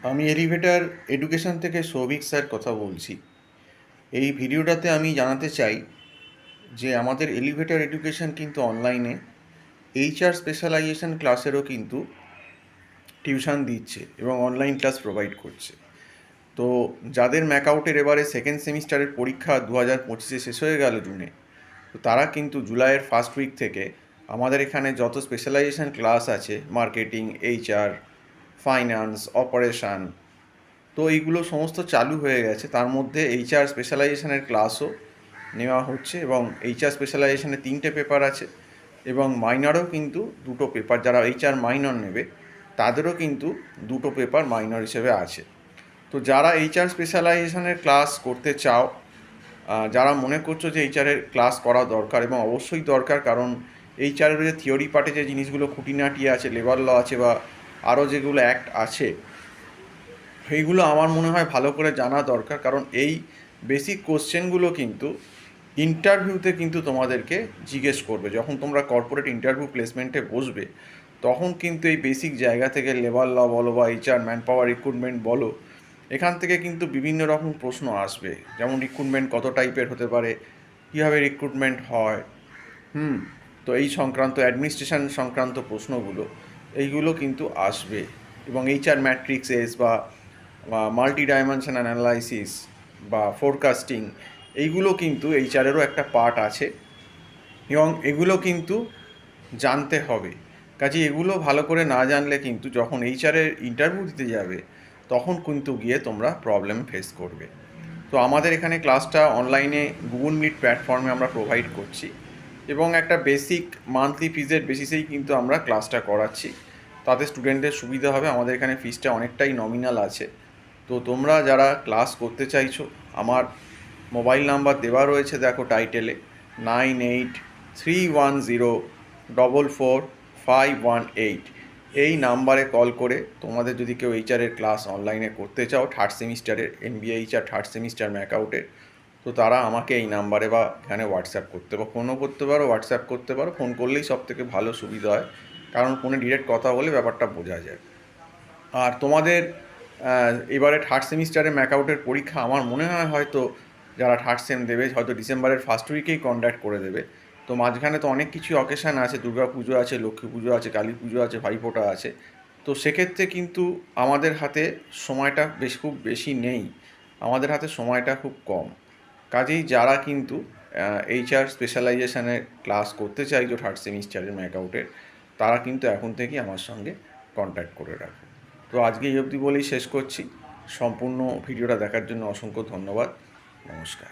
আমি elevator education থেকে Souvik sir কথা বলছি। এই ভিডিওটাতে আমি জানাতে চাই যে আমাদের এলিভেটর এডুকেশন কিন্তু অনলাইনে এইচআর স্পেশালাইজেশন ক্লাসেরও কিন্তু টিউশন দিচ্ছে এবং অনলাইন ক্লাস প্রোভাইড করছে। তো যাদের ম্যাকআউটের এবারে সেকেন্ড সেমিস্টারের পরীক্ষা 2025-এ শেষ হয়ে গেল জুনে, তো তারা কিন্তু জুলাইয়ের ফার্স্ট উইক থেকে আমাদের এখানে যত স্পেশালাইজেশন ক্লাস আছে, মার্কেটিং, এইচআর, ফাইন্যান্স, অপারেশান, তো এইগুলো সমস্ত চালু হয়ে গেছে। তার মধ্যে এইচআর স্পেশালাইজেশনের ক্লাসও নেওয়া হচ্ছে এবং এইচআর স্পেশালাইজেশনে 3টে পেপার আছে এবং মাইনরও কিন্তু 2টো পেপার। যারা এইচআর মাইনর নেবে তাদেরও কিন্তু 2টো পেপার মাইনর হিসেবে আছে। তো যারা এইচআর স্পেশালাইজেশনের ক্লাস করতে চাও, যারা মনে করছো যে এইচআরের ক্লাস করা দরকার, এবং অবশ্যই দরকার, কারণ এইচআরের যে থিওরি পার্টে যে জিনিসগুলো খুঁটিনাটি আছে, লেবার ল আছে বা আরও যেগুলো অ্যাক্ট আছে, এইগুলো আমার মনে হয় ভালো করে জানা দরকার। কারণ এই বেসিক কোশ্চেনগুলো কিন্তু ইন্টারভিউতে কিন্তু তোমাদেরকে জিজ্ঞেস করবে। যখন তোমরা কর্পোরেট ইন্টারভিউ প্লেসমেন্টে বসবে, তখন কিন্তু এই বেসিক জায়গা থেকে লেবার ল বলো বা এইচআর ম্যান পাওয়ার রিক্রুটমেন্ট বলো, এখান থেকে কিন্তু বিভিন্ন রকম প্রশ্ন আসবে। যেমন রিক্রুটমেন্ট কত টাইপের হতে পারে, কীভাবে রিক্রুটমেন্ট হয়, তো এই সংক্রান্ত অ্যাডমিনিস্ট্রেশন সংক্রান্ত প্রশ্নগুলো, এইগুলো কিন্তু আসবে। এবং এইচআর ম্যাট্রিক্সেস বা মাল্টি ডাইমেনশন অ্যানালাইসিস বা ফোরকাস্টিং, এইগুলো কিন্তু এইচআরেরও একটা পার্ট আছে এবং এগুলো কিন্তু জানতে হবে। কাজে এগুলো ভালো করে না জানলে কিন্তু যখন এইচআরের ইন্টারভিউ দিতে যাবে, তখন কিন্তু গিয়ে তোমরা প্রবলেম ফেস করবে। তো আমাদের এখানে ক্লাসটা অনলাইনে গুগল মিট প্ল্যাটফর্মে আমরা প্রোভাইড করছি এবং একটা বেসিক মান্থলি ফিজের বেসিসেই কিন্তু আমরা ক্লাসটা করাচ্ছি। তাতে স্টুডেন্টদের সুবিধা হবে। আমাদের এখানে ফিজটা অনেকটাই নমিনাল আছে। তো তোমরা যারা ক্লাস করতে চাইছো, আমার মোবাইল নাম্বার দেওয়া রয়েছে, দেখো টাইটেলে, 9831044518। এই নাম্বারে কল করে তোমাদের যদি কেউ এইচআরের ক্লাস অনলাইনে করতে চাও, থার্ড সেমিস্টারের এমবিএ এইচআর থার্ড সেমিস্টার ম্যাকআউটের, তো তারা আমাকে এই নাম্বারে বা এখানে হোয়াটসঅ্যাপ করতে বা ফোনও করতে পারো, হোয়াটসঅ্যাপ করতে পারো। ফোন করলেই সব থেকে ভালো সুবিধা হয়, কারণ ফোনে ডিরেক্ট কথা বলে ব্যাপারটা বোঝা যায়। আর তোমাদের এবারে থার্ড সেমিস্টারের ম্যাকআউটের পরীক্ষা আমার মনে হয় হয়তো যারা থার্ড সেম দেবে হয়তো ডিসেম্বরের ফার্স্ট উইকেই কন্ডাক্ট করে দেবে। তো মাঝখানে তো অনেক কিছু অকেশান আছে, দুর্গা পুজো আছে, লক্ষ্মী পুজো আছে, কালী পুজো আছে, ভাইফোঁটা আছে। তো সেক্ষেত্রে কিন্তু আমাদের হাতে সময়টা খুব বেশি নেই, আমাদের হাতে সময়টা খুব কম। কাজেই যারা কিন্তু এইচআর স্পেশালাইজেশনের ক্লাস করতে চাইছো থার্ড সেমিস্টারের ম্যাকআউটের, তারা কিন্তু এখন থেকেই আমার সঙ্গে কন্ট্যাক্ট করে রাখো। তো আজকে এই অবধি বলেই শেষ করছি। সম্পূর্ণ ভিডিওটা দেখার জন্য অসংখ্য ধন্যবাদ। নমস্কার।